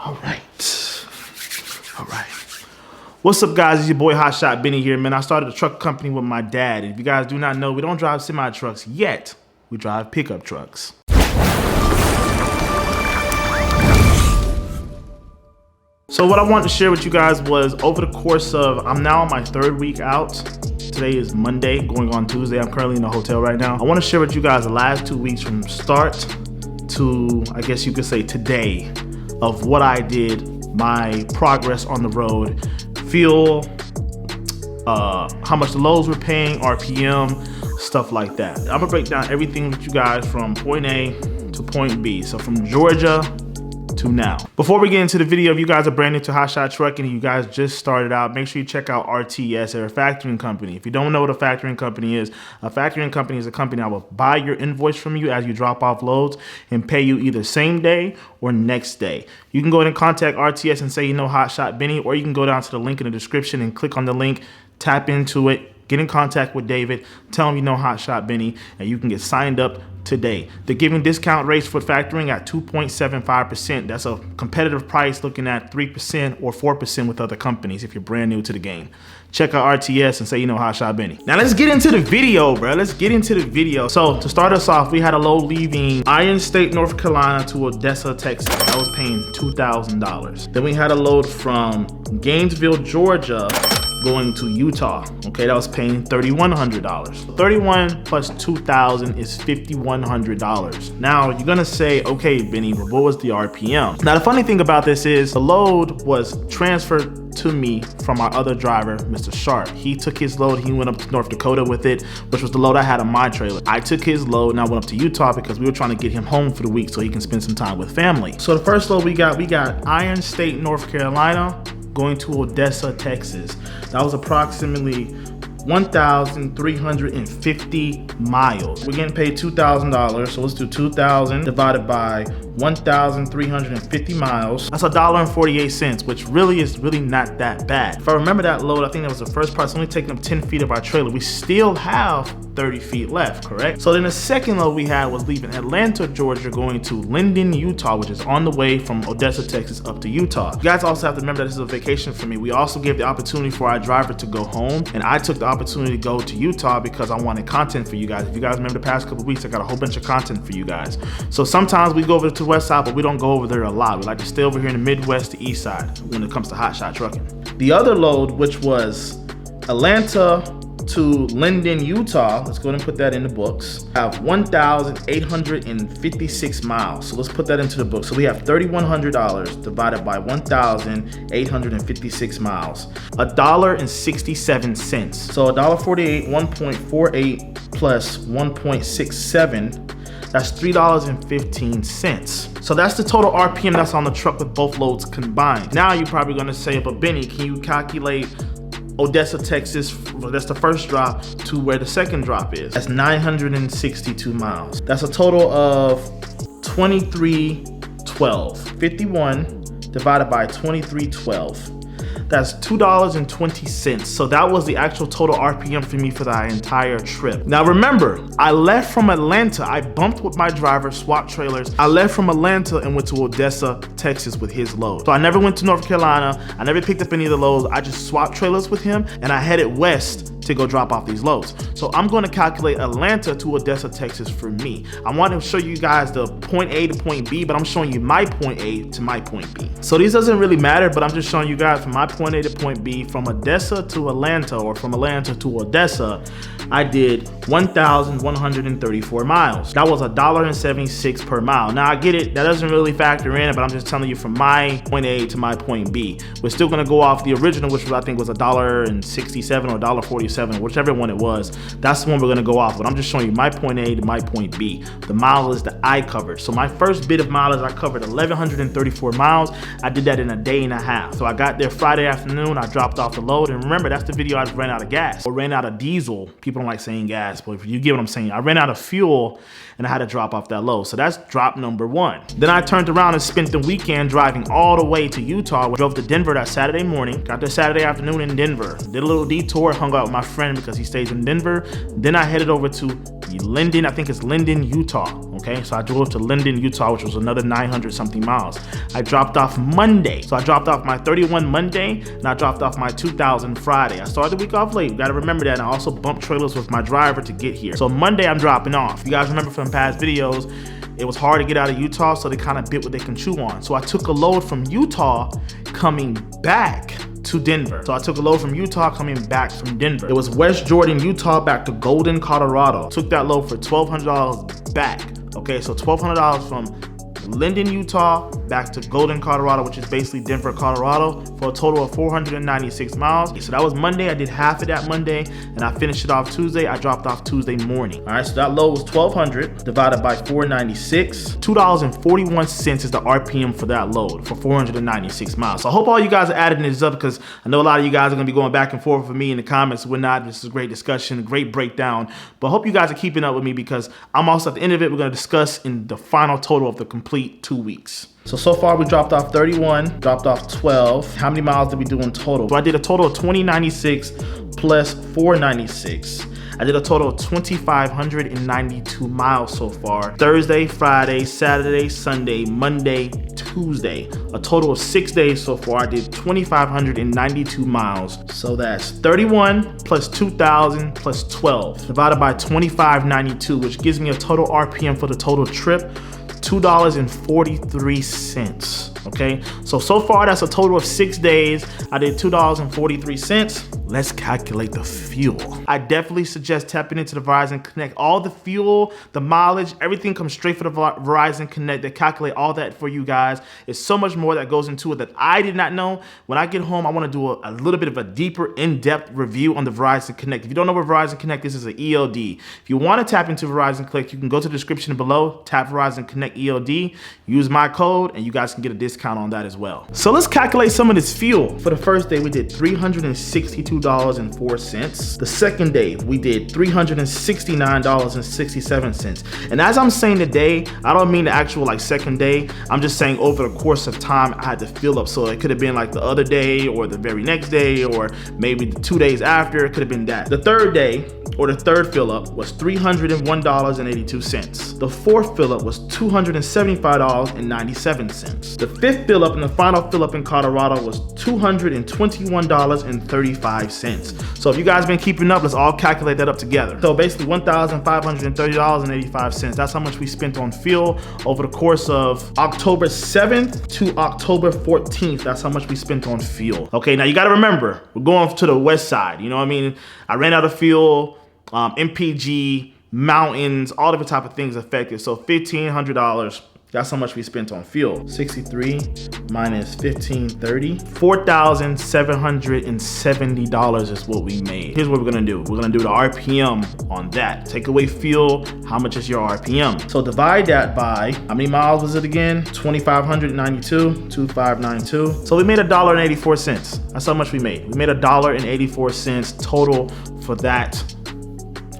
All right. What's up, guys? It's your boy Hotshot Bennii here, man. I started a truck company with my dad. If you guys do not know, we don't drive semi trucks yet. We drive pickup trucks. So what I wanted to share with you guys was over the course of, I'm now on my 3rd week out. Today is Monday, going on Tuesday. I'm currently in a hotel right now. I want to share with you guys the last 2 weeks from start to, I guess you could say today, of what I did, my progress on the road, fuel, how much the loads were paying, RPM, stuff like that. I'm gonna break down everything with you guys from point A to point B. So from Georgia to now. Before we get into the video, if you guys are brand new to Hotshot Trucking and you guys just started out, make sure you check out RTS. They're a factoring company. If you don't know what a factoring company is a company is a company that will buy your invoice from you as you drop off loads and pay you either same day or next day. You can go ahead and contact RTS and say you know Hotshot Bennii, or you can go down to the link in the description and click on the link, tap into it, get in contact with David, tell him you know Hotshot Bennii, and you can get signed up today. They're giving discount rates for factoring at 2.75%. That's a competitive price, looking at 3% or 4% with other companies if you're brand new to the game. Check out RTS and say you know Hotshot Bennii. Now let's get into the video, bro. Let's get into the video. So to start us off, we had a load leaving Iron State, North Carolina to Odessa, Texas. That was paying $2,000. Then we had a load from Gainesville, Georgia, going to Utah. Okay, that was paying $3,100. 31 plus 2,000 is $5,100. Now you're gonna say, okay, Bennii, but what was the RPM? Now the funny thing about this is the load was transferred to me from our other driver, Mr. Sharp. He took his load, he went up to North Dakota with it, which was the load I had on my trailer. I took his load and I went up to Utah because we were trying to get him home for the week so he can spend some time with family. So the first load we got Iron State, North Carolina, going to Odessa, Texas. That was approximately 1,350 miles. We're getting paid $2,000, so let's do 2,000 divided by 1,350 miles. That's $1.48, which really is not that bad. If I remember that load, I think that was the first part. It's only taking up 10 feet of our trailer. We still have 30 feet left, correct? So then the second load we had was leaving Atlanta, Georgia, going to Linden, Utah, which is on the way from Odessa, Texas up to Utah. You guys also have to remember that this is a vacation for me. We also gave the opportunity for our driver to go home, and I took the opportunity to go to Utah because I wanted content for you guys. If you guys remember the past couple weeks, I got a whole bunch of content for you guys. So sometimes we go over to the west side, but we don't go over there a lot. We like to stay over here in the Midwest, the east side, when it comes to Hotshot Trucking. The other load, which was Atlanta to Linden, Utah, let's go ahead and put that in the books. I have 1,856 miles. So let's put that into the book. So we have $3,100 divided by 1,856 miles. $1.67. So $1.48, 1.48 plus 1.67. That's $3.15. So that's the total RPM that's on the truck with both loads combined. Now you're probably gonna say, but Bennii, can you calculate Odessa, Texas, that's the first drop, to where the second drop is? That's 962 miles. That's a total of 2312. 51 divided by 2312. That's $2.20. So that was the actual total RPM for me for the entire trip. Now remember, I left from Atlanta. I bumped with my driver, swapped trailers. I left from Atlanta and went to Odessa, Texas with his load. So I never went to North Carolina. I never picked up any of the loads. I just swapped trailers with him and I headed west to go drop off these loads. So I'm going to calculate Atlanta to Odessa, Texas for me. I want to show you guys the point A to point B, but I'm showing you my point A to my point B. So these doesn't really matter, but I'm just showing you guys from my point A to point B, from Odessa to Atlanta, or from Atlanta to Odessa, I did 1,134 miles. That was $1.76 per mile. Now I get it, that doesn't really factor in, but I'm just telling you from my point A to my point B. We're still gonna go off the original, which was, I think was $1.67 or $1.47, whichever one it was. That's the one we're gonna go off, but I'm just showing you my point A to my point B. The mileage that I covered. So my first bit of mileage, I covered 1,134 miles. I did that in a day and a half. So I got there Friday afternoon, I dropped off the load, and remember, that's the video I ran out of gas, or ran out of diesel. People don't like saying gas, but if you get what I'm saying, I ran out of fuel and I had to drop off that load. So that's drop number 1. Then I turned around and spent the weekend driving all the way to Utah. We drove to Denver that Saturday morning, got there Saturday afternoon in Denver, did a little detour, hung out with my friend because he stays in Denver. Then I headed over to Linden, I think it's Linden, Utah. Okay, so I drove to Linden, Utah, which was another 900 something miles. I dropped off Monday. So I dropped off my 31 Monday, and I dropped off my 2000 Friday. I started the week off late. You gotta remember that. And I also bumped trailers with my driver to get here. So Monday I'm dropping off. You guys remember from past videos, it was hard to get out of Utah, so they kind of bit what they can chew on. So I took a load from Utah coming back to Denver. So I took a load from Utah coming back from Denver. It was West Jordan, Utah back to Golden, Colorado. Took that load for $1,200 back. Okay, so $1,200 from Linden, Utah, back to Golden, Colorado, which is basically Denver, Colorado, for a total of 496 miles. So that was Monday. I did half of that Monday, and I finished it off Tuesday. I dropped off Tuesday morning. All right, so that load was 1,200 divided by 496. $2.41 is the RPM for that load for 496 miles. So I hope all you guys are adding this up, because I know a lot of you guys are gonna be going back and forth with me in the comments and whatnot. This is a great discussion, a great breakdown. But I hope you guys are keeping up with me, because I'm also at the end of it, we're gonna discuss in the final total of the complete 2 weeks. So far we dropped off 31, dropped off 12. How many miles did we do in total? So I did a total of 2096 plus 496. I did a total of 2,592 miles so far. Thursday, Friday, Saturday, Sunday, Monday, Tuesday. A total of 6 days so far. I did 2,592 miles. So that's 31 plus 2,000 plus 12 divided by 2,592, which gives me a total RPM for the total trip, $2.43. Okay, so far that's a total of 6 days. I did $2.43. Let's calculate the fuel. I definitely suggest tapping into the Verizon Connect. All the fuel, the mileage, everything comes straight from the Verizon Connect. They calculate all that for you guys. It's so much more that goes into it that I did not know. When I get home, I want to do a little bit of a deeper, in-depth review on the Verizon Connect. If you don't know what Verizon Connect is, it's an ELD. If you want to tap into Verizon Connect, you can go to the description below, tap Verizon Connect ELD, use my code, and you guys can get a discount on that as well. So let's calculate some of this fuel. For the first day, we did $362.04. The second day, we did $369.67. And as I'm saying today, I don't mean the actual like second day. I'm just saying over the course of time, I had to fill up. So it could have been like the other day or the very next day, or maybe the 2 days after. It could have been that. The third day, or the third fill up, was $301.82. The fourth fill up was $275.97. The fifth fill up and the final fill up in Colorado was $221.35. So if you guys been keeping up, let's all calculate that up together. So basically $1,530.85. That's how much we spent on fuel over the course of October 7th to October 14th. That's how much we spent on fuel. Okay, now you gotta remember, we're going to the west side. You know what I mean? I ran out of fuel, MPG, mountains, all different type of things affected. So $1,500. That's how much we spent on fuel. 63 minus 1,530. $4,770 is what we made. Here's what we're gonna do. We're gonna do the RPM on that. Take away fuel, how much is your RPM? So divide that by, how many miles was it again? 2,592, 2,592. So we made $1.84. That's how much we made. We made $1.84 total for that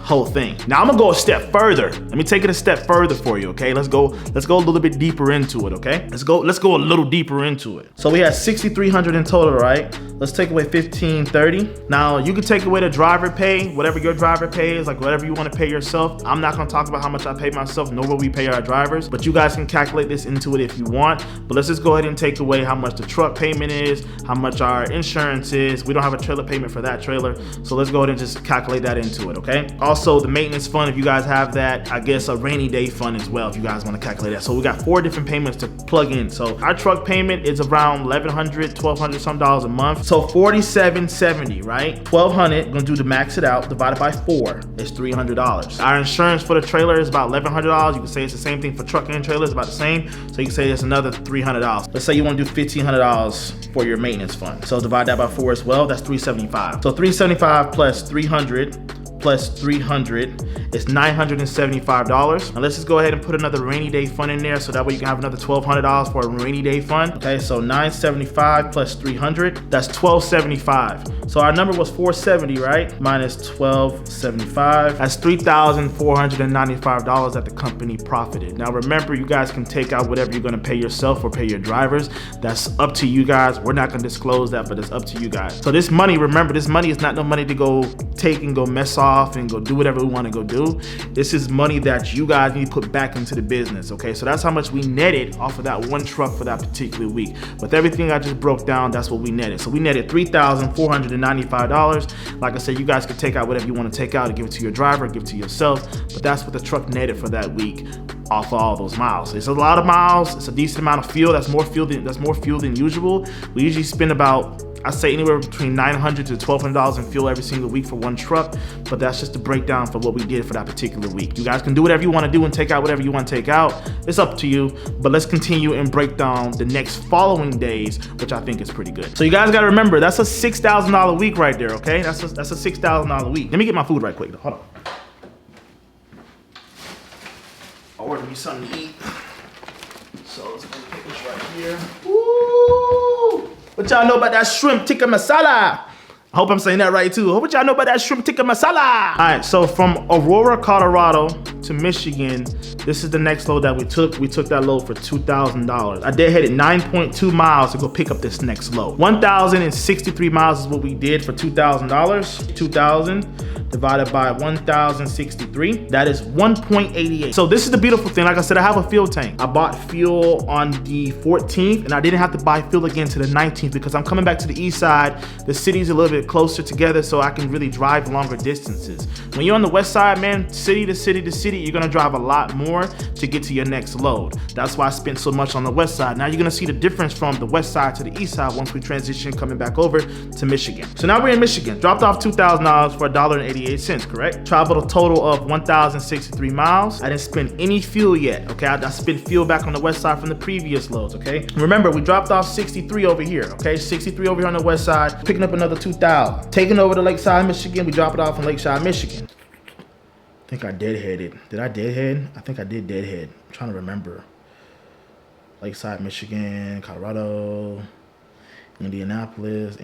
whole thing. Now I'm gonna go a step further. Let me take it a step further for you, okay? Let's go a little bit deeper into it, okay? Let's go a little deeper into it. So we had 6,300 in total, right? Let's take away 1,530. Now you can take away the driver pay, whatever your driver pay is, like whatever you want to pay yourself. I'm not gonna talk about how much I pay myself, nor will we pay our drivers, but you guys can calculate this into it if you want. But let's just go ahead and take away how much the truck payment is, how much our insurance is. We don't have a trailer payment for that trailer, so let's go ahead and just calculate that into it, okay? Also the maintenance fund, if you guys have that, I guess a rainy day fund as well, if you guys want to calculate that. So we got 4 different payments to plug in. So our truck payment is around $1,100, $1,200 some dollars a month. So $4,770, right? $1,200, gonna do to max it out, divided by 4 is $300. Our insurance for the trailer is about $1,100. You can say it's the same thing for truck and trailer, it's about the same. So you can say it's another $300. Let's say you want to do $1,500 for your maintenance fund. So divide that by 4 as well, that's $375. So $375 plus 300 plus 300 is $975. Now let's just go ahead and put another rainy day fund in there, so that way you can have another $1,200 for a rainy day fund. Okay, so 975 plus 300, that's $1,275. So our number was 470, right? Minus 1,275, that's $3,495 that the company profited. Now remember, you guys can take out whatever you're gonna pay yourself or pay your drivers. That's up to you guys. We're not gonna disclose that, but it's up to you guys. So this money, remember, this money is not no money to go take and go mess off and go do whatever we want to go do. do. This is money that you guys need to put back into the business, okay? So that's how much we netted off of that one truck for that particular week. With everything I just broke down, that's what we netted. So we netted $3,495. Like I said, you guys can take out whatever you want to take out and give it to your driver, give it to yourself, but that's what the truck netted for that week off of all those miles. It's a lot of miles, it's a decent amount of fuel. That's more fuel than usual. We usually spend about, I say, anywhere between $900 to $1,200 in fuel every single week for one truck, but that's just a breakdown for what we did for that particular week. You guys can do whatever you want to do and take out whatever you want to take out. It's up to you, but let's continue and break down the next following days, which I think is pretty good. So you guys got to remember, that's a $6,000 week right there, okay? That's a $6,000 week. Let me get my food right quick. Hold on. I'll order me something to eat. So let's go pick this right here. Woo! What y'all know about that shrimp tikka masala? I hope I'm saying that right too. What y'all know about that shrimp tikka masala? All right, so from Aurora, Colorado to Michigan, this is the next load that we took. We took that load for $2,000. I deadheaded 9.2 miles to go pick up this next load. 1,063 miles is what we did for $2,000. 2,000 divided by 1,063, that is 1.88. So this is the beautiful thing. Like I said, I have a fuel tank. I bought fuel on the 14th and I didn't have to buy fuel again to the 19th because I'm coming back to the east side. The city's a little bit closer together so I can really drive longer distances. When you're on the west side, man, city to city to city, you're gonna drive a lot more to get to your next load. That's why I spent so much on the west side. Now you're gonna see the difference from the west side to the east side once we transition coming back over to Michigan. So now we're in Michigan. Dropped off $2,000 for $1.88, correct? Traveled a total of 1,063 miles. I didn't spend any fuel yet, okay? I spent fuel back on the west side from the previous loads, okay? Remember, we dropped off 63 over here, okay? 63 over here on the west side, picking up another 2,000. Taking over to Lakeside, Michigan, we drop it off in Lakeside, Michigan. I think I deadheaded. Did I deadhead? I think I did deadhead. I'm trying to remember. Lakeside, Michigan, Colorado, Indianapolis,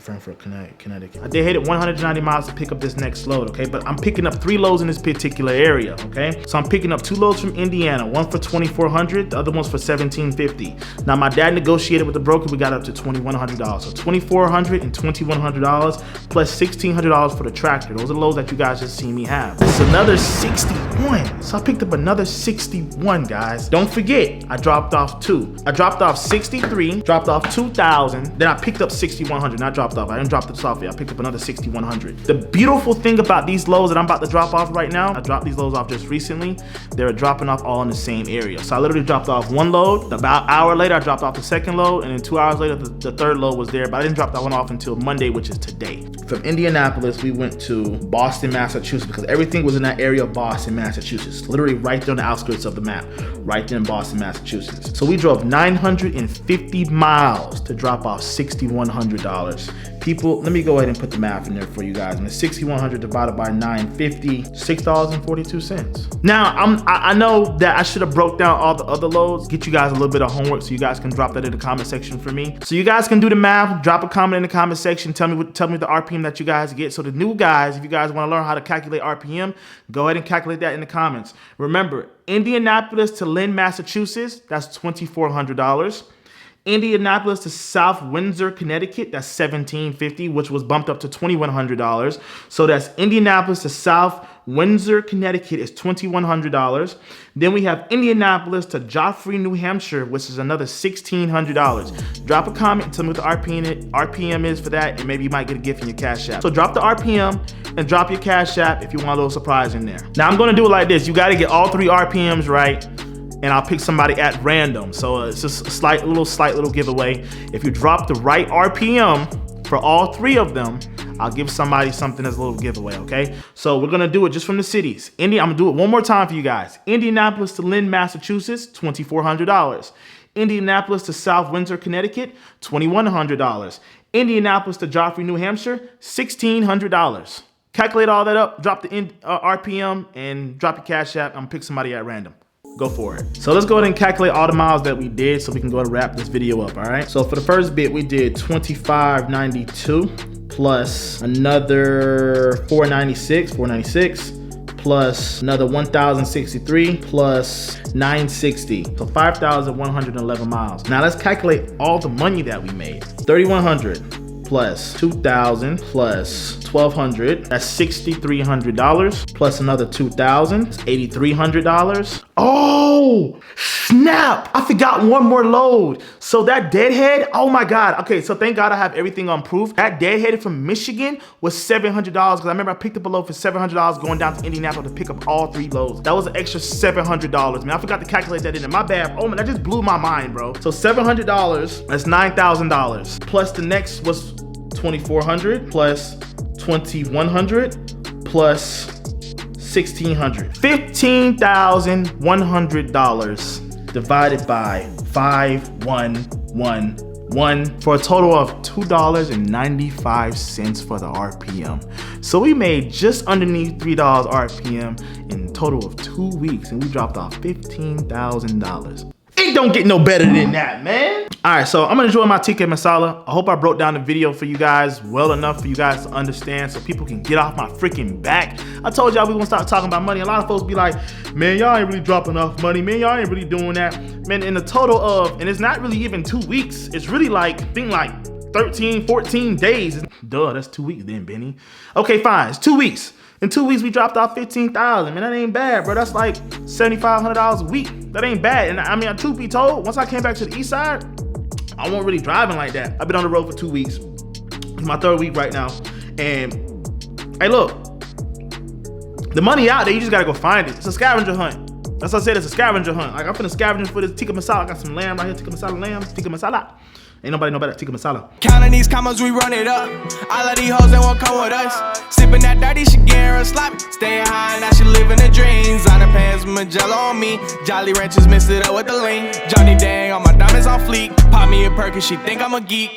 Frankfort, Connecticut. I deadheaded 190 miles to pick up this next load, okay? But I'm picking up 3 loads in this particular area, okay? So I'm picking up 2 loads from Indiana, one for $2,400, the other one's for $1,750. Now my dad negotiated with the broker, we got up to $2,100. So $2,400 and $2,100 plus $1,600 for the tractor. Those are the loads that you guys just seen me have. It's another 61. So I picked up another 61, guys. Don't forget, I dropped off 2. I dropped off 63, dropped off 2,000, then I picked up 6,100, and I dropped off. I didn't drop this off yet. I picked up another 6,100. The beautiful thing about these loads that I'm about to drop off right now, I dropped these loads off just recently. They were dropping off all in the same area. So I literally dropped off 1 load. About an hour later, I dropped off the 2nd load, and then 2 hours later, the 3rd load was there, but I didn't drop that one off until Monday, which is today. From Indianapolis, we went to Boston, Massachusetts, because everything was in that area of Boston, Massachusetts. Literally right there on the outskirts of the map, right there in Boston, Massachusetts. So we drove 950 miles to drop off $6,100. People, let me go ahead and put the math in there for you guys. And it's $6,100 divided by 950, $6.42. Now, I know that I should have broke down all the other loads, get you guys a little bit of homework so you guys can drop that in the comment section for me. So you guys can do the math, drop a comment in the comment section, tell me the RPM that you guys get. So the new guys, if you guys want to learn how to calculate RPM, go ahead and calculate that in the comments. Remember, Indianapolis to Lynn, Massachusetts, that's $2,400. Indianapolis to South Windsor, Connecticut, that's $1,750, which was bumped up to $2,100. So that's Indianapolis to South Windsor, Connecticut is $2,100. Then we have Indianapolis to Joffrey, New Hampshire, which is another $1,600. Drop a comment and tell me what the RPM is for that, and maybe you might get a gift in your Cash App. So drop the RPM and drop your Cash App if you want a little surprise in there. Now I'm gonna do it like this. You gotta get all 3 RPMs right, and I'll pick somebody at random. So it's just a slight little giveaway. If you drop the right RPM for all 3 of them, I'll give somebody something as a little giveaway, okay? So we're gonna do it just from the cities. I'm gonna do it one more time for you guys. Indianapolis to Lynn, Massachusetts, $2,400. Indianapolis to South Windsor, Connecticut, $2,100. Indianapolis to Joffrey, New Hampshire, $1,600. Calculate all that up, drop the RPM, and drop your Cash App. I'm gonna pick somebody at random. Go for it. So let's go ahead and calculate all the miles that we did so we can go ahead and wrap this video up, all right? So for the first bit, we did 2,592 plus another 496 plus another 1,063 plus 960. So 5,111 miles. Now let's calculate all the money that we made. 3,100 plus 2,000 plus 1,200. That's $6,300 plus another 2,000. It's $8,300. Oh, snap. I forgot one more load. So that deadhead, oh my God. Okay, so thank God I have everything on proof. That deadhead from Michigan was $700 because I remember I picked up a load for $700 going down to Indianapolis to pick up all 3 loads. That was an extra $700. Man, I forgot to calculate that in. My bad. Oh man, that just blew my mind, bro. So $700, that's $9,000. Plus the next was $2,400 plus $2,100 plus $1,600. $15,100 divided by 5,111 for a total of $2.95 for the RPM. So we made just underneath $3 RPM in a total of 2 weeks, and we dropped off $15,000. It don't get no better than that, man. All right, so I'm gonna enjoy my tikka masala. I hope I broke down the video for you guys well enough for you guys to understand so people can get off my freaking back. I told y'all we gonna start talking about money. A lot of folks be like, man, y'all ain't really dropping enough money. Man, y'all ain't really doing that. Man, in the total of, and it's not really even 2 weeks. It's really like, I think like 13, 14 days. Duh, that's 2 weeks then, Bennii. Okay, fine, it's 2 weeks. In 2 weeks, we dropped off $15,000. Man, that ain't bad, bro. That's like $7,500 a week. That ain't bad. And I mean, truth be told, once I came back to the east side, I wasn't really driving like that. I've been on the road for 2 weeks. It's my 3rd week right now. And hey, look, the money out there, you just gotta go find it. It's a scavenger hunt. That's what I said, it's a scavenger hunt. Like I'm finna scavenge for this tikka masala. I got some lamb right here, tikka masala lamb, tikka masala. Ain't nobody know about that tikka masala. Counting these commas, we run it up. All of these hoes that won't come with us. Sipping that dirty, she getting real sloppy. Staying high, now she living the dreams. On the pants, Magello on me. Jolly Ranchers mix it up with the lean. Johnny Dang, all my diamonds on fleek. Pop me a perk and she think I'm a geek.